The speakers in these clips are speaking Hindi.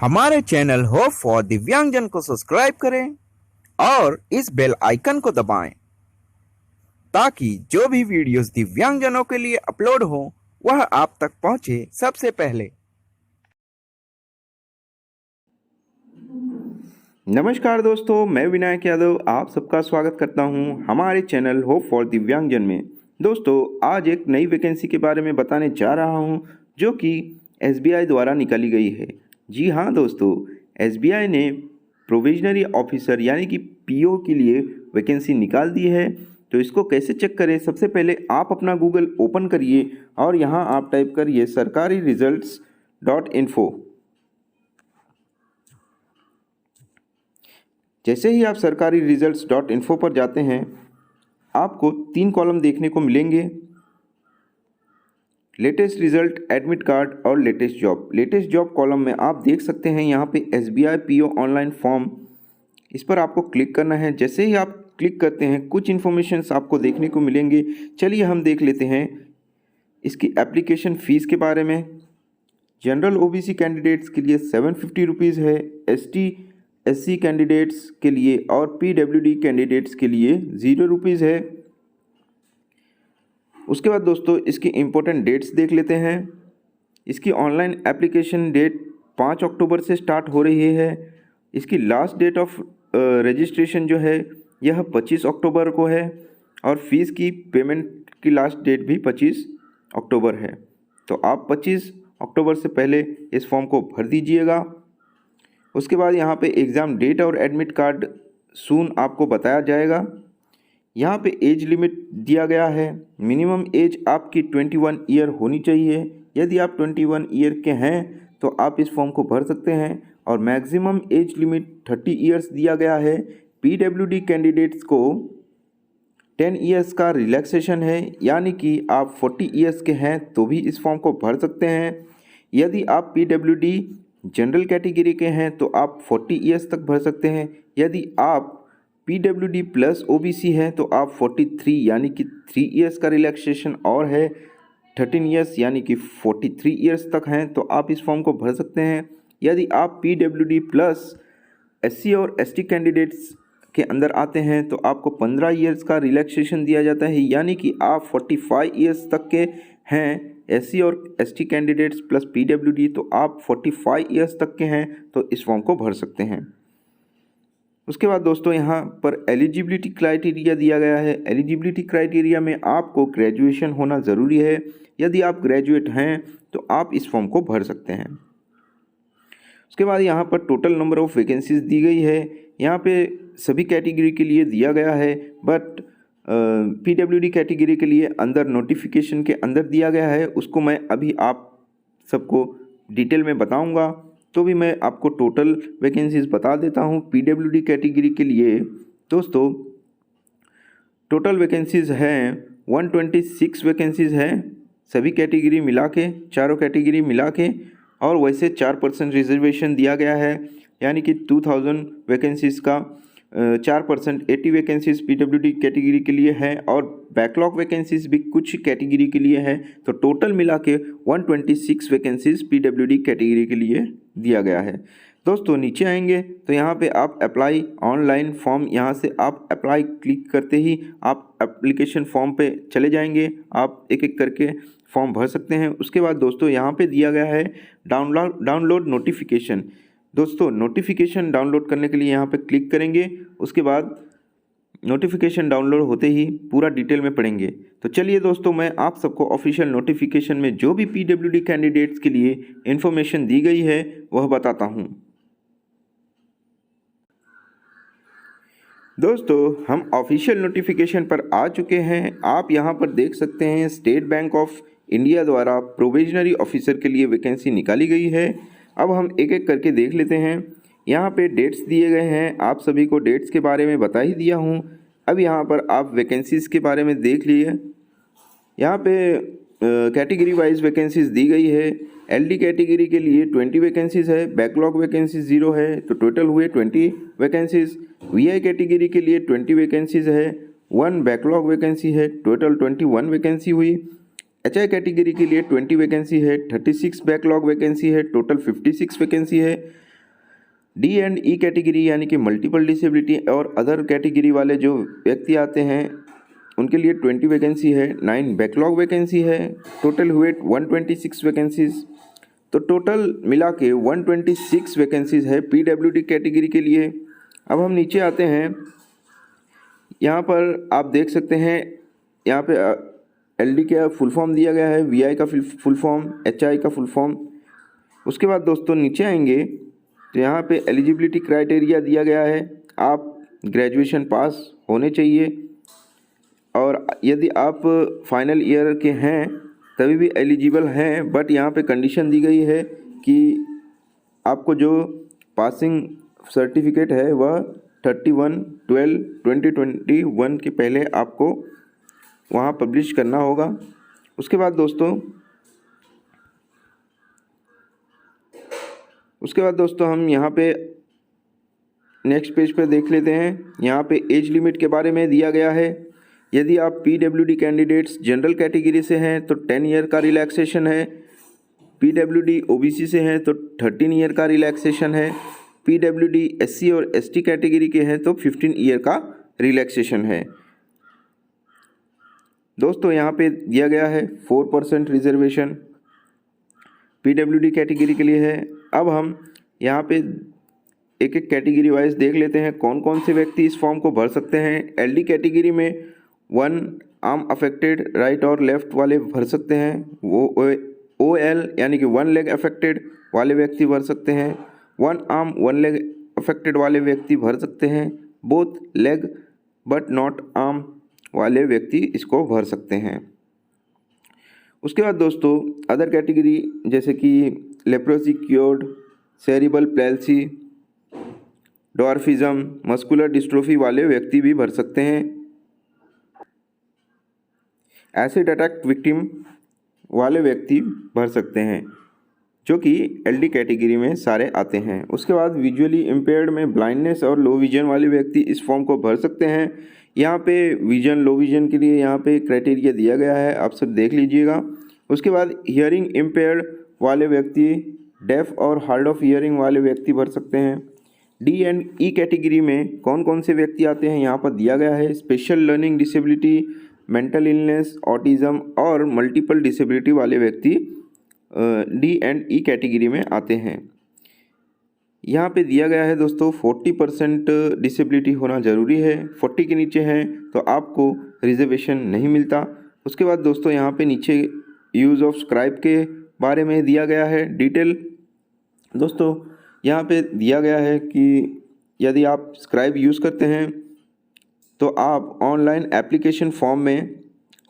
हमारे चैनल होप फॉर दिव्यांगजन को सब्सक्राइब करें और इस बेल आइकन को दबाएं ताकि जो भी वीडियोस दिव्यांगजनों के लिए अपलोड हो वह आप तक पहुंचे सबसे पहले। नमस्कार दोस्तों, मैं विनायक यादव आप सबका स्वागत करता हूं हमारे चैनल होप फॉर दिव्यांगजन में। दोस्तों, आज एक नई वैकेंसी के बारे में बताने जा रहा हूं जो कि एसबीआई द्वारा निकाली गई है। जी हाँ दोस्तों, एसबीआई ने प्रोविजनरी ऑफिसर यानी कि पीओ के लिए वैकेंसी निकाल दी है। तो इसको कैसे चेक करें? सबसे पहले आप अपना गूगल ओपन करिए और यहाँ आप टाइप करिए सरकारी रिजल्ट्स .info। जैसे ही आप सरकारी रिजल्ट्स .info पर जाते हैं आपको 3 कॉलम देखने को मिलेंगे, लेटेस्ट रिजल्ट, एडमिट कार्ड और latest job. Latest job column में आप देख सकते हैं यहाँ पे एसबीआई पीओ ऑनलाइन फॉर्म, इस पर आपको क्लिक करना है। जैसे ही आप क्लिक करते हैं कुछ इन्फॉर्मेशंस आपको देखने को मिलेंगे। चलिए हम देख लेते हैं इसकी एप्लीकेशन फ़ीस के बारे में। जनरल ओबीसी कैंडिडेट्स के लिए 750 रुपीज़ है, SC कैंडिडेट्स के लिए और पीडब्ल्यूडी कैंडिडेट्स के लिए 0 रुपीज़ है। उसके बाद दोस्तों इसकी इम्पोर्टेंट डेट्स देख लेते हैं। इसकी ऑनलाइन एप्लीकेशन डेट 5 अक्टूबर से स्टार्ट हो रही है। इसकी लास्ट डेट ऑफ रजिस्ट्रेशन जो है यह 25 अक्टूबर को है और फीस की पेमेंट की लास्ट डेट भी 25 अक्टूबर है। तो आप 25 अक्टूबर से पहले इस फॉर्म को भर दीजिएगा। उसके बाद यहाँ पे एग्ज़ाम डेट और एडमिट कार्ड सून आपको बताया जाएगा। यहाँ पे एज लिमिट दिया गया है। मिनिमम एज आपकी 21 ईयर होनी चाहिए। यदि आप 21 ईयर के हैं तो आप इस फॉर्म को भर सकते हैं। और मैक्सिमम एज लिमिट 30 ईयर्स दिया गया है। पीडब्ल्यूडी कैंडिडेट्स को 10 ईयर्स का रिलैक्सेशन है, यानी कि आप 40 ईयर्स के हैं तो भी इस फॉर्म को भर सकते हैं। यदि आप पीडब्ल्यूडी जनरल कैटेगरी के हैं तो आप 40 ईयर्स तक भर सकते हैं। यदि आप पीडब्ल्यूडी प्लस ओबीसी हैं तो आप 43 यानी कि 3 ईयर्स का रिलैक्सेशन और है। 13 ईयर्स यानी कि 43 ईयर्स तक हैं तो आप इस फॉर्म को भर सकते हैं। यदि आप पीडब्ल्यूडी प्लस SC और ST कैंडिडेट्स के अंदर आते हैं तो आपको 15 ईयर्स का रिलैक्सेशन दिया जाता है, यानी कि आप 45 ईयर्स तक के हैं SC और ST कैंडिडेट्स प्लस पीडब्ल्यूडी तो आप 45 ईयर्स तक के हैं तो इस फॉर्म को भर सकते हैं। उसके बाद दोस्तों यहाँ पर एलिजिबिलिटी क्राइटेरिया दिया गया है। एलिजिबिलिटी क्राइटेरिया में आपको ग्रेजुएशन होना ज़रूरी है। यदि आप ग्रेजुएट हैं तो आप इस फॉर्म को भर सकते हैं। उसके बाद यहाँ पर टोटल नंबर ऑफ़ वैकेंसीज दी गई है। यहाँ पे सभी कैटेगरी के लिए दिया गया है, बट पीडब्ल्यूडी कैटेगरी के लिए अंदर नोटिफिकेशन के अंदर दिया गया है। उसको मैं अभी आप सबको डिटेल में बताऊंगा, तो भी मैं आपको टोटल वैकेंसीज बता देता हूँ। पीडब्ल्यूडी कैटेगरी के लिए दोस्तों टोटल वैकेंसीज हैं 126 वैकेंसीज हैं, सभी कैटेगरी मिला के, चारों कैटेगरी मिला के। और वैसे 4% रिजर्वेशन दिया गया है, यानी कि 2000 वैकेंसीज़ का 4% 80 वैकेंसीज़ पीडब्ल्यूडी कैटेगरी के लिए है और बैकलॉग वैकेंसीज़ भी कुछ कैटेगरी के लिए है। तो टोटल मिला के 126 वैकेंसीज़ पीडब्ल्यूडी कैटेगरी के लिए दिया गया है। दोस्तों नीचे आएंगे तो यहाँ पे आप अप्लाई ऑनलाइन फॉर्म, यहाँ से आप अप्लाई क्लिक करते ही आप एप्लीकेशन फॉर्म पे चले जाएंगे। आप एक एक करके फॉर्म भर सकते हैं। उसके बाद दोस्तों यहाँ पे दिया गया है डाउनलोड नोटिफिकेशन। दोस्तों नोटिफिकेशन डाउनलोड करने के लिए यहाँ पे क्लिक करेंगे। उसके बाद नोटिफिकेशन डाउनलोड होते ही पूरा डिटेल में पढ़ेंगे। तो चलिए दोस्तों, मैं आप सबको ऑफिशियल नोटिफिकेशन में जो भी पीडब्ल्यूडी कैंडिडेट्स के लिए इन्फॉर्मेशन दी गई है वह बताता हूँ। दोस्तों हम ऑफिशियल नोटिफिकेशन पर आ चुके हैं। आप यहाँ पर देख सकते हैं स्टेट बैंक ऑफ इंडिया द्वारा प्रोविजनरी ऑफिसर के लिए वैकेंसी निकाली गई है। अब हम एक एक करके देख लेते हैं। यहाँ पे डेट्स दिए गए हैं, आप सभी को डेट्स के बारे में बता ही दिया हूँ। अब यहाँ पर आप वैकेंसीज़ के बारे में देख लिए। यहाँ पे कैटेगरी वाइज वैकेंसीज़ दी गई है। LD कैटेगरी के लिए 20 वैकेंसीज़ है, बैकलॉग वैकेंसीज 0 है, तो टोटल हुए 20 वैकेंसीज़। VI कैटेगरी के लिए 20 वैकेंसीज़ है, 1 बैकलॉग वैकेंसी है, टोटल 21 वैकेंसी हुई। HI कैटेगरी के लिए 20 वैकेंसी है, 36 बैकलॉग वैकेंसी है, टोटल 56 वैकेंसी है। डी एंड ई कैटेगरी यानी कि मल्टीपल डिसेबिलिटी और अदर कैटेगरी वाले जो व्यक्ति आते हैं उनके लिए 20 वैकेंसी है, 9 बैकलॉग वैकेंसी है, टोटल हुए 126 वैकेंसीज। तो टोटल मिला के 126 वैकेंसीज है पीडब्ल्यूडी कैटेगरी के लिए। अब हम नीचे आते हैं, यहाँ पर आप देख सकते हैं, यहाँ पे एलडी का फुल फॉर्म दिया गया है, वीआई का फुल फॉर्म, एचआई का फुल फॉर्म। उसके बाद दोस्तों नीचे आएंगे तो यहाँ पे एलिजिबिलिटी क्राइटेरिया दिया गया है, आप ग्रेजुएशन पास होने चाहिए और यदि आप फाइनल ईयर के हैं तभी भी एलिजिबल हैं, बट यहाँ पे कंडीशन दी गई है कि आपको जो पासिंग सर्टिफिकेट है वह 31/12/2021 के पहले आपको वहाँ पब्लिश करना होगा। उसके बाद दोस्तों हम यहाँ पे नेक्स्ट पेज पे देख लेते हैं। यहाँ पे एज लिमिट के बारे में दिया गया है। यदि आप पीडब्ल्यूडी कैंडिडेट्स जनरल कैटेगरी से हैं तो 10 ईयर का रिलैक्सेशन है, पीडब्ल्यूडी ओबीसी से हैं तो 13 ईयर का रिलैक्सेशन है, पीडब्ल्यूडी एससी और एसटी कैटेगरी के हैं तो 15 ईयर का रिलैक्सेशन है। दोस्तों यहाँ पे दिया गया है 4% रिजर्वेशन पीडब्ल्यूडी कैटेगरी के लिए है। अब हम यहाँ पे एक एक कैटेगरी वाइज देख लेते हैं कौन कौन से व्यक्ति इस फॉर्म को भर सकते हैं। एलडी कैटेगरी में 1 आर्म अफेक्टेड राइट और लेफ्ट वाले भर सकते हैं, वो ओएल यानी कि 1 लेग अफेक्टेड वाले व्यक्ति भर सकते हैं, 1 आर्म 1 लेग अफेक्टेड वाले व्यक्ति भर सकते हैं, both leg but not arm वाले व्यक्ति इसको भर सकते हैं। उसके बाद दोस्तों अदर कैटेगरी जैसे कि leprosy cured, cerebral palsy, dwarfism, muscular dystrophy वाले व्यक्ति भी भर सकते हैं। एसिड अटैक विक्टिम वाले व्यक्ति भर सकते हैं, जो कि एलडी कैटेगरी में सारे आते हैं। उसके बाद विजुअली इम्पेयर्ड में ब्लाइंडनेस और लो विजन वाले व्यक्ति इस फॉर्म को भर सकते हैं। यहाँ पे विजन लो विजन के लिए यहाँ पे क्राइटेरिया दिया गया है, आप सब देख लीजिएगा। उसके बाद हियरिंग इम्पेयर्ड वाले व्यक्ति, डेफ और हार्ड ऑफ हियरिंग वाले व्यक्ति भर सकते हैं। डी एंड ई कैटेगरी में कौन कौन से व्यक्ति आते हैं यहाँ पर दिया गया है। Special learning disability, mental illness, autism और मल्टीपल डिसेबिलिटी वाले व्यक्ति डी एंड ई कैटेगरी में आते हैं। यहाँ पे दिया गया है दोस्तों 40% डिसेबिलिटी होना ज़रूरी है, 40 के नीचे हैं तो आपको रिजर्वेशन नहीं मिलता। उसके बाद दोस्तों यहाँ पे नीचे यूज़ ऑफ स्क्राइब के बारे में दिया गया है डिटेल। दोस्तों यहाँ पे दिया गया है कि यदि आप स्क्राइब यूज़ करते हैं तो आप ऑनलाइन एप्लीकेशन फॉर्म में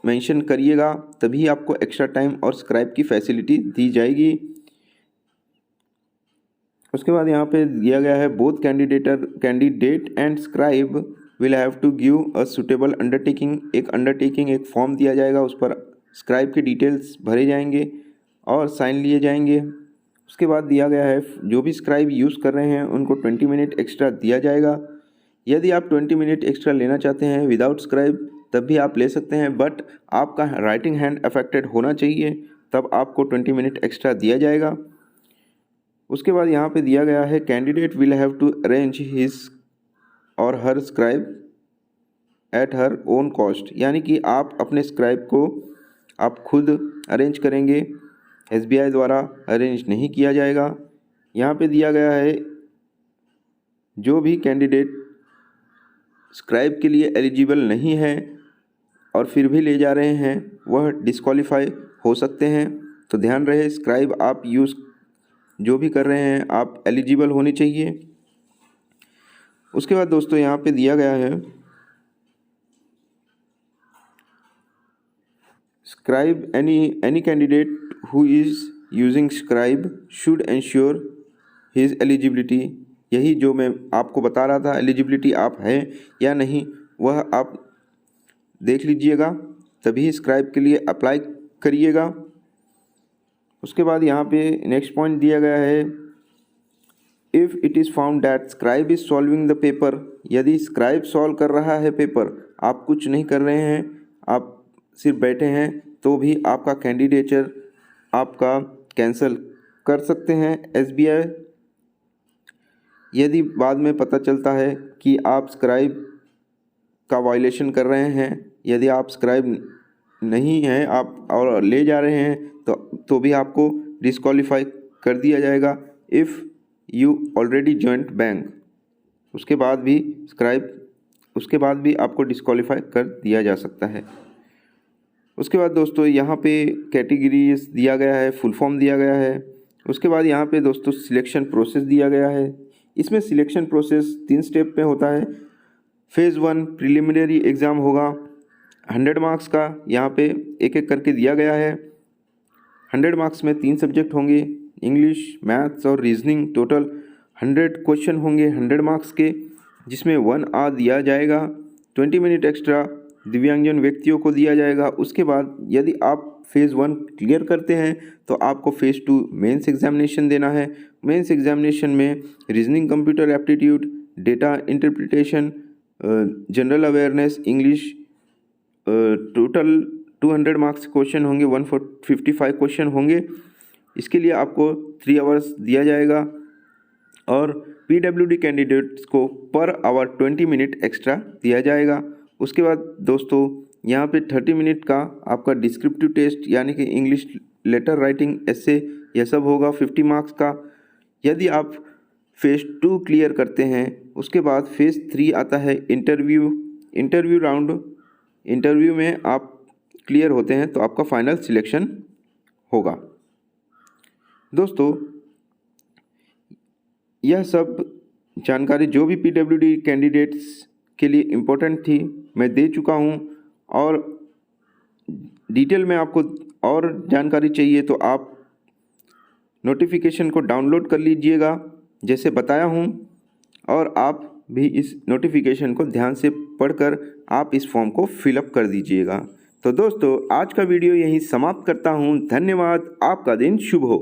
मेंशन करिएगा, तभी आपको एक्स्ट्रा टाइम और स्क्राइब की फैसिलिटी दी जाएगी। उसके बाद यहाँ पे दिया गया है both candidate and scribe will have to give a suitable undertaking. एक फॉर्म दिया जाएगा, उस पर स्क्राइब के डिटेल्स भरे जाएंगे और साइन लिए जाएंगे। उसके बाद दिया गया है जो भी स्क्राइब यूज़ कर रहे हैं उनको 20 मिनट एक्स्ट्रा दिया जाएगा। यदि आप 20 मिनट एक्स्ट्रा लेना चाहते हैं विदाउट स्क्राइब तब भी आप ले सकते हैं, बट आपका राइटिंग हैंड अफेक्टेड होना चाहिए, तब आपको 20 मिनट एक्स्ट्रा दिया जाएगा। उसके बाद यहाँ पे दिया गया है candidate will have to arrange his or her scribe at her own cost, यानी कि आप अपने स्क्राइब को आप खुद अरेंज करेंगे, एसबीआई द्वारा अरेंज नहीं किया जाएगा। यहाँ पे दिया गया है जो भी कैंडिडेट स्क्राइब के लिए एलिजिबल नहीं है और फिर भी ले जा रहे हैं वह डिस्क्वालीफाई हो सकते हैं। तो ध्यान रहे स्क्राइब आप यूज़ जो भी कर रहे हैं आप एलिजिबल होने चाहिए। उसके बाद दोस्तों यहाँ पे दिया गया है scribe any candidate who is using scribe should ensure his eligibility. यही जो मैं आपको बता रहा था, एलिजिबिलिटी आप हैं या नहीं वह आप देख लीजिएगा, तभी स्क्राइब के लिए अप्लाई करिएगा। उसके बाद यहाँ पे नेक्स्ट पॉइंट दिया गया है if it is found that scribe is solving the paper. यदि स्क्राइब सॉल्व कर रहा है पेपर, आप कुछ नहीं कर रहे हैं, आप सिर्फ बैठे हैं, तो भी आपका कैंडिडेचर आपका कैंसिल कर सकते हैं एसबीआई। यदि बाद में पता चलता है कि आप स्क्राइब का वायलेशन कर रहे हैं, यदि आप स्क्राइब नहीं हैं आप और ले जा रहे हैं तो भी आपको डिस्क्वालीफाई कर दिया जाएगा if you already joint bank. उसके बाद भी आपको डिस्क्वालीफाई कर दिया जा सकता है। उसके बाद दोस्तों यहाँ पे कैटेगरीज दिया गया है, फुल फॉर्म दिया गया है। उसके बाद यहाँ पे दोस्तों सिलेक्शन प्रोसेस दिया गया है। इसमें सिलेक्शन प्रोसेस 3 स्टेप में होता है। फेज़ 1 प्रिलिमिनरी एग्ज़ाम होगा 100 मार्क्स का, यहाँ पे एक एक करके दिया गया है। 100 मार्क्स में 3 सब्जेक्ट होंगे, इंग्लिश, मैथ्स और रीजनिंग। टोटल 100 क्वेश्चन होंगे 100 मार्क्स के, जिसमें 1 आवर दिया जाएगा। 20 मिनट एक्स्ट्रा दिव्यांगजन व्यक्तियों को दिया जाएगा। उसके बाद यदि आप फेज़ 1 क्लियर करते हैं तो आपको फेज़ 2 मेंस एग्जामिनेशन देना है। मेंस एग्जामिनेशन में reasoning, computer aptitude, data interpretation, general awareness, English, total 200 marks question होंगे, 155 क्वेश्चन होंगे। इसके लिए आपको 3 आवर्स दिया जाएगा और PWD कैंडिडेट्स को पर आवर 20 मिनट एक्स्ट्रा दिया जाएगा। उसके बाद दोस्तों यहाँ पे 30 मिनट का आपका डिस्क्रिप्टिव टेस्ट यानी कि इंग्लिश लेटर राइटिंग, एसे, यह सब होगा 50 मार्क्स का। यदि आप फेज़ 2 क्लियर करते हैं उसके बाद फेज़ 3 आता है इंटरव्यू राउंड। इंटरव्यू में आप क्लियर होते हैं तो आपका फाइनल सिलेक्शन होगा। दोस्तों यह सब जानकारी जो भी PWD कैंडिडेट्स के लिए इम्पोर्टेंट थी मैं दे चुका हूँ, और डिटेल में आपको और जानकारी चाहिए तो आप नोटिफिकेशन को डाउनलोड कर लीजिएगा जैसे बताया हूँ, और आप भी इस नोटिफिकेशन को ध्यान से पढ़कर आप इस फॉर्म को फिलअप कर दीजिएगा। तो दोस्तों आज का वीडियो यहीं समाप्त करता हूँ। धन्यवाद। आपका दिन शुभ हो।